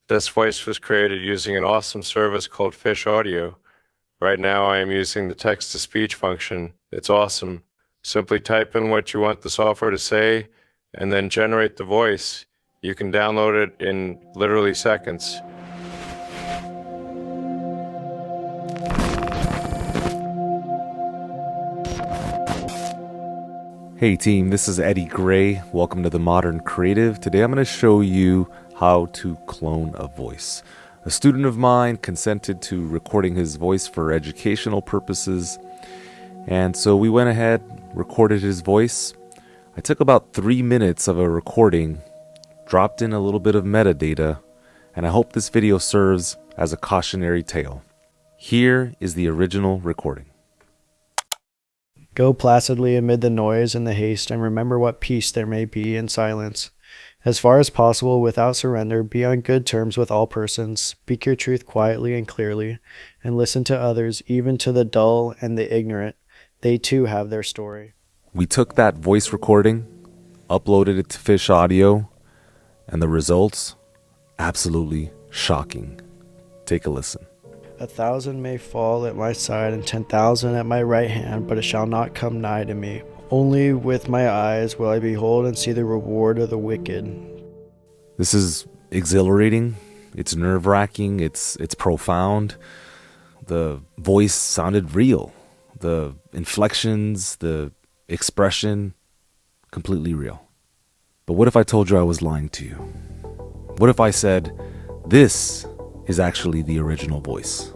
This voice was created using an awesome service called FishAudio. Right now I am using the text-to-speech function. It's awesome. Simply type in what you want the software to say and then generate the voice. You can download it in literally seconds. Hey team, this is Eddie Gray. Welcome to The Modern Creative. Today I'm going to show you how to clone a voice. A student of mine consented to recording his voice for educational purposes, and so we went ahead, recorded his voice. I took about 3 minutes of a recording, dropped in a little bit of metadata, and I hope this video serves as a cautionary tale. Here is the original recording. Go placidly amid the noise and the haste, and remember what peace there may be in silence. As far as possible, without surrender, be on good terms with all persons, speak your truth quietly and clearly, and listen to others, even to the dull and the ignorant. They too have their story. We took that voice recording, uploaded it to FishAudio, and the results, absolutely shocking. Take a listen. 1,000 may fall at my side and 10,000 at my right hand, but it shall not come nigh to me. Only with my eyes will I behold and see the reward of the wicked. This is exhilarating. It's nerve-wracking. It's profound. The voice sounded real. The inflections, the expression, completely real. But what if I told you I was lying to you? What if I said, this is actually the original voice?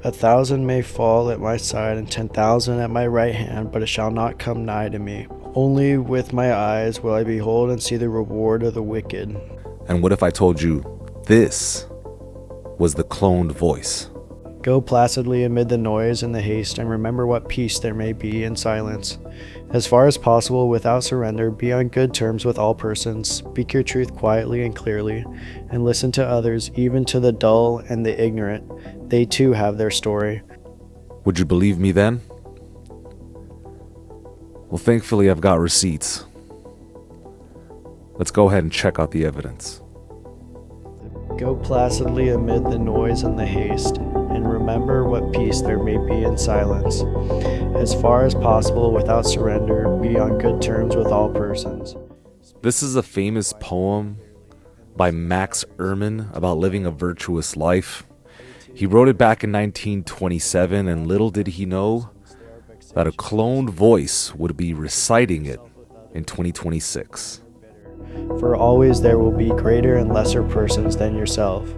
1,000 may fall at my side and 10,000 at my right hand, but it shall not come nigh to me. Only with my eyes will I behold and see the reward of the wicked. And what if I told you this was the cloned voice? Go placidly amid the noise and the haste, and remember what peace there may be in silence. As far as possible, without surrender, be on good terms with all persons, speak your truth quietly and clearly, and listen to others, even to the dull and the ignorant. They too have their story. Would you believe me then? Well, thankfully I've got receipts. Let's go ahead and check out the evidence. Go placidly amid the noise and the haste, and remember what peace there may be in silence. As far as possible, without surrender, be on good terms with all persons. This is a famous poem by Max Ehrmann about living a virtuous life. He wrote it back in 1927, and little did he know that a cloned voice would be reciting it in 2026. For always there will be greater and lesser persons than yourself.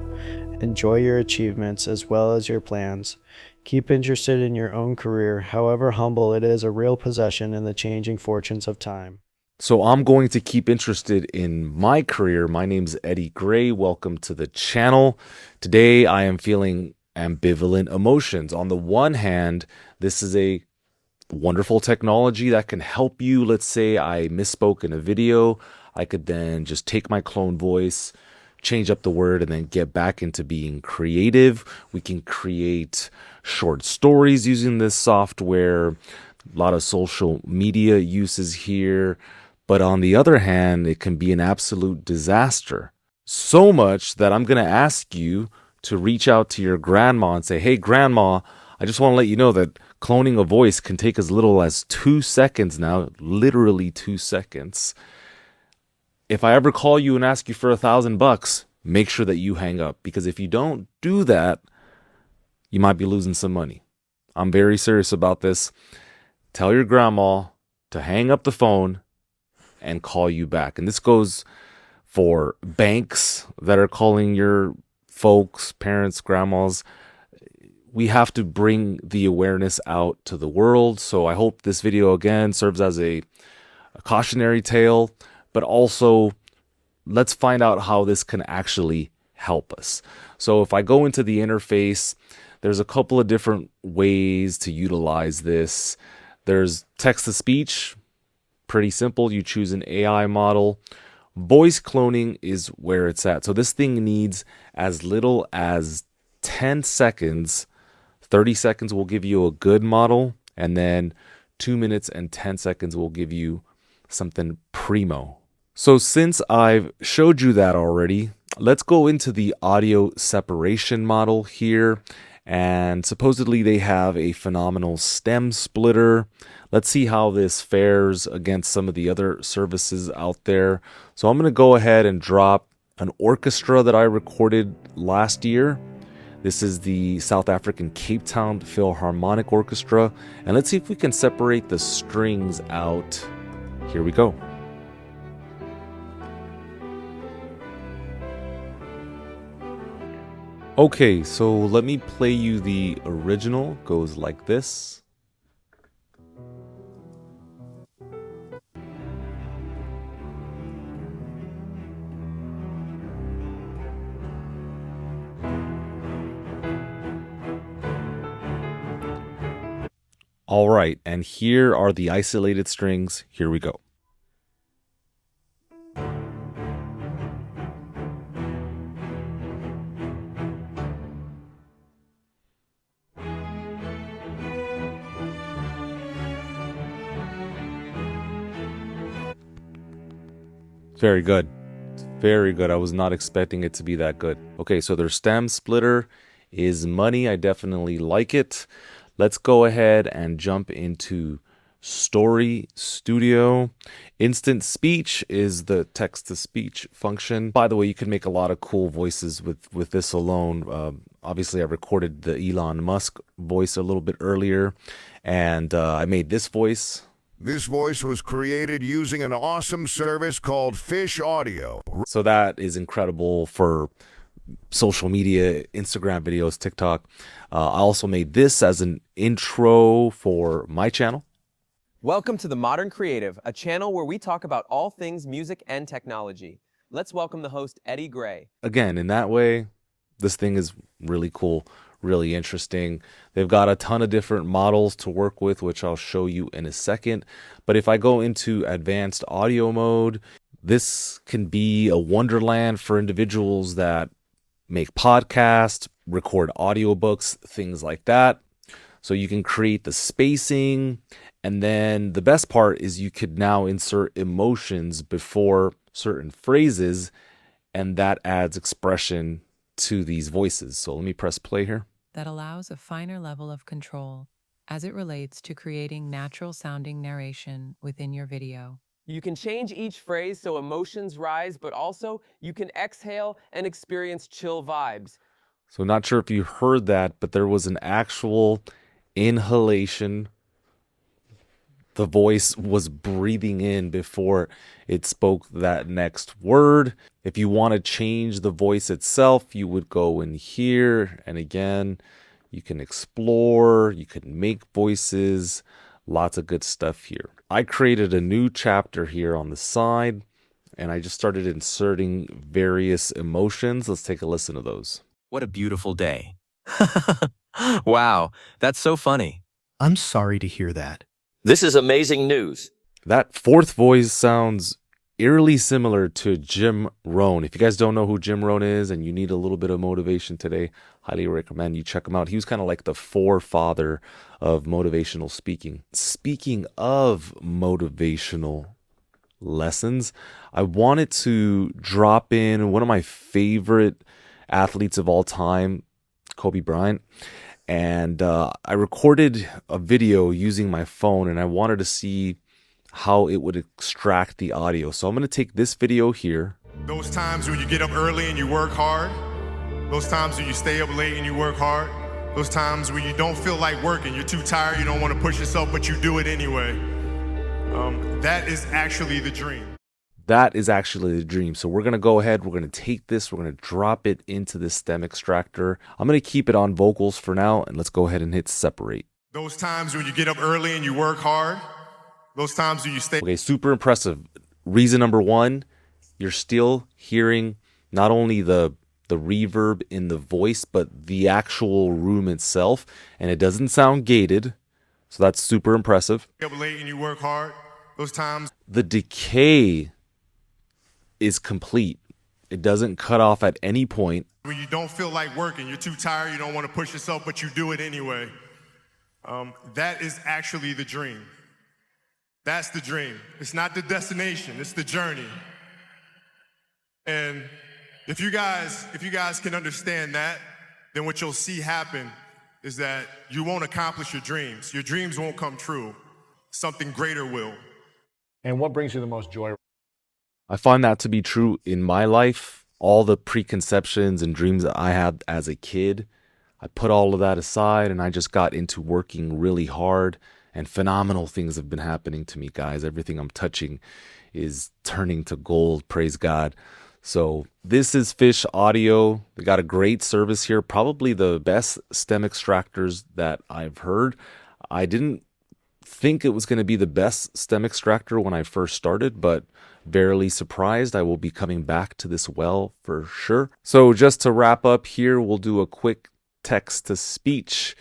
Enjoy your achievements as well as your plans. Keep interested in your own career, however humble it is a real possession in the changing fortunes of time. So I'm going to keep interested in my career. My name's Eddie Gray. Welcome to the channel. Today I am feeling ambivalent emotions. On the one hand, this is a wonderful technology that can help you. Let's say I misspoke in a video. I could then just take my clone voice, change up the word, and then get back into being creative. We can create short stories using this software. A lot of social media uses here. But on the other hand, it can be an absolute disaster. So much that I'm going to ask you to reach out to your grandma and say, hey, grandma, I just want to let you know that cloning a voice can take as little as 2 seconds now, literally 2 seconds. If I ever call you and ask you for $1,000, make sure that you hang up, because if you don't do that, you might be losing some money. I'm very serious about this. Tell your grandma to hang up the phone and call you back. And this goes for banks that are calling your folks, parents, grandmas. We have to bring the awareness out to the world. So I hope this video again serves as a cautionary tale, but also let's find out how this can actually help us. So if I go into the interface, there's a couple of different ways to utilize this. There's text-to-speech, pretty simple. You choose an AI model. Voice cloning is where it's at. So this thing needs as little as 10 seconds. 30 seconds will give you a good model, and then 2 minutes and 10 seconds will give you something primo. So since I've showed you that already, Let's go into the audio separation model here. And supposedly they have a phenomenal stem splitter. Let's see how this fares against some of the other services out there. So I'm going to go ahead and drop an orchestra that I recorded last year. This is the South African Cape Town Philharmonic Orchestra. And let's see if we can separate the strings out. Here we go. Okay, so let me play you the original. Goes like this. All right, and here are the isolated strings. Here we go. Very good. Very good. I was not expecting it to be that good. Okay, so their stem splitter is money. I definitely like it. Let's go ahead and jump into Story Studio. Instant speech is the text-to-speech function. By the way, you can make a lot of cool voices with this alone. Obviously, I recorded the Elon Musk voice a little bit earlier, and I made this voice. This voice was created using an awesome service called FishAudio. So that is incredible for social media, Instagram videos, TikTok. I also made this as an intro for my channel. Welcome to The Modern Creative, a channel where we talk about all things music and technology. Let's welcome the host, Eddie Gray. Again, in that way, this thing is really cool, really interesting. They've got a ton of different models to work with, which I'll show you in a second. But if I go into advanced audio mode, this can be a wonderland for individuals that make podcasts, record audiobooks, things like that. So you can create the spacing. And then the best part is you could now insert emotions before certain phrases, and that adds expression to these voices. So let me press play here. That allows a finer level of control as it relates to creating natural sounding narration within your video. You can change each phrase so emotions rise, but also you can exhale and experience chill vibes. So not sure if you heard that, but there was an actual inhalation. The voice was breathing in before it spoke that next word. If you want to change the voice itself, you would go in here. And again, you can explore, you can make voices, lots of good stuff here. I created a new chapter here on the side, and I just started inserting various emotions. Let's take a listen to those. What a beautiful day. Wow, that's so funny. I'm sorry to hear that. This is amazing news. That fourth voice sounds eerily similar to Jim Rohn. If you guys don't know who Jim Rohn is and you need a little bit of motivation today, highly recommend you check him out. He was kind of like the forefather of motivational speaking. Speaking of motivational lessons, I wanted to drop in one of my favorite athletes of all time, Kobe Bryant. And I recorded a video using my phone, and I wanted to see how it would extract the audio. So I'm going to take this video here. Those times when you get up early and you work hard, those times when you stay up late and you work hard, those times when you don't feel like working, you're too tired, you don't want to push yourself, but you do it anyway. That is actually the dream. That is actually the dream. So we're going to go ahead, we're going to take this, we're going to drop it into the stem extractor. I'm going to keep it on vocals for now, and let's go ahead and hit separate. Those times when you get up early and you work hard, those times when you stay... Okay, super impressive. Reason number one, you're still hearing not only the reverb in the voice, but the actual room itself, and it doesn't sound gated. So that's super impressive. Up late and you work hard, those times... The decay is complete. It doesn't cut off at any point. When you don't feel like working, you're too tired, you don't want to push yourself, but you do it anyway. That is actually the dream. That's the dream. It's not the destination, it's the journey. And If you guys can understand that, then what you'll see happen is that you won't accomplish your dreams. Your dreams won't come true. Something greater will. And what brings you the most joy? I find that to be true in my life. All the preconceptions and dreams that I had as a kid, I put all of that aside and I just got into working really hard, and phenomenal things have been happening to me, guys. Everything I'm touching is turning to gold, praise God. So this is FishAudio. They got a great service here, probably the best stem extractors that I've heard. I didn't think it was going to be the best stem extractor when I first started, but verily surprised. I will be coming back to this well for sure. So just to wrap up here, we'll do a quick text to speech.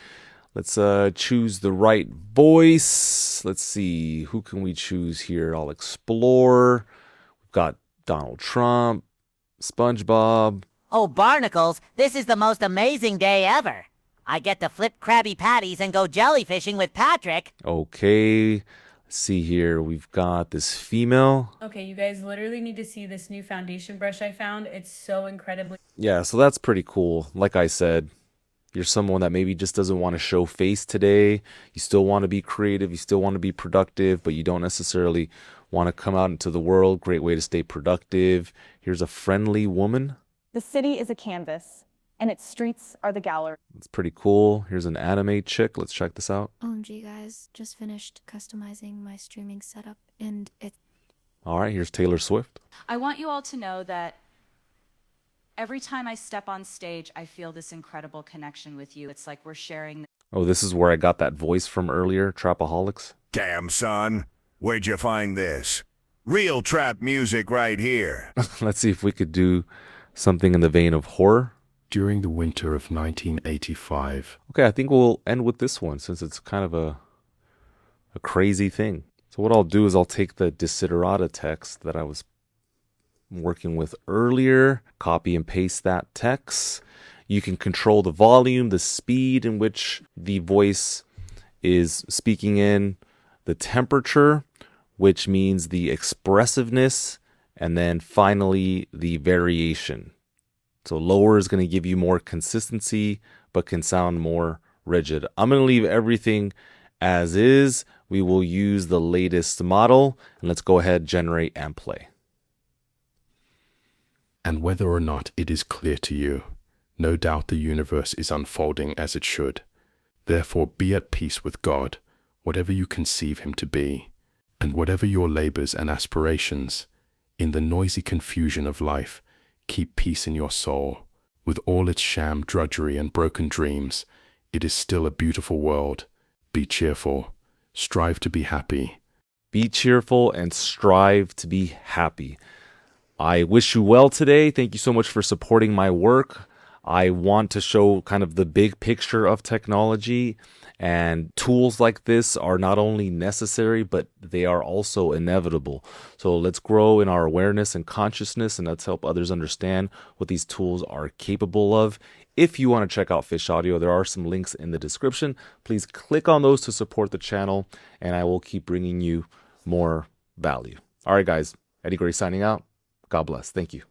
Let's choose the right voice. Let's see, who can we choose here? I'll explore. We've got Donald Trump, SpongeBob. Oh, barnacles, this is the most amazing day ever. I get to flip Krabby Patties and go jellyfishing with Patrick. Okay, let's see here. We've got this female. Okay, you guys literally need to see this new foundation brush I found. It's so incredibly... Yeah, so that's pretty cool. Like I said, you're someone that maybe just doesn't want to show face today. You still want to be creative. You still want to be productive, but you don't necessarily want to come out into the world. Great way to stay productive. Here's a friendly woman. The city is a canvas, and its streets are the gallery. That's pretty cool. Here's an anime chick. Let's check this out. OMG, guys. Just finished customizing my streaming setup, and it's... All right, here's Taylor Swift. I want you all to know that every time I step on stage, I feel this incredible connection with you. It's like we're sharing... Oh, this is where I got that voice from earlier, Trapaholics. Damn, son. Where'd you find this? Real trap music right here. Let's see if we could do something in the vein of horror. During the winter of 1985. Okay, I think we'll end with this one since it's kind of a crazy thing. So what I'll do is I'll take the desiderata text that I was working with earlier, copy and paste that text. You can control the volume, the speed in which the voice is speaking in, the temperature, which means the expressiveness, and then finally the variation. So lower is going to give you more consistency, but can sound more rigid. I'm going to leave everything as is. We will use the latest model, and let's go ahead, generate and play. And whether or not it is clear to you, no doubt the universe is unfolding as it should. Therefore be at peace with God, whatever you conceive him to be, and whatever your labors and aspirations. In the noisy confusion of life, keep peace in your soul. With all its sham drudgery and broken dreams, it is still a beautiful world. Be cheerful. Strive to be happy. Be cheerful and strive to be happy. I wish you well today. Thank you so much for supporting my work. I want to show kind of the big picture of technology, and tools like this are not only necessary, but they are also inevitable. So let's grow in our awareness and consciousness, and let's help others understand what these tools are capable of. If you want to check out FishAudio, there are some links in the description. Please click on those to support the channel, and I will keep bringing you more value. All right, guys. Eddie Gray signing out. God bless. Thank you.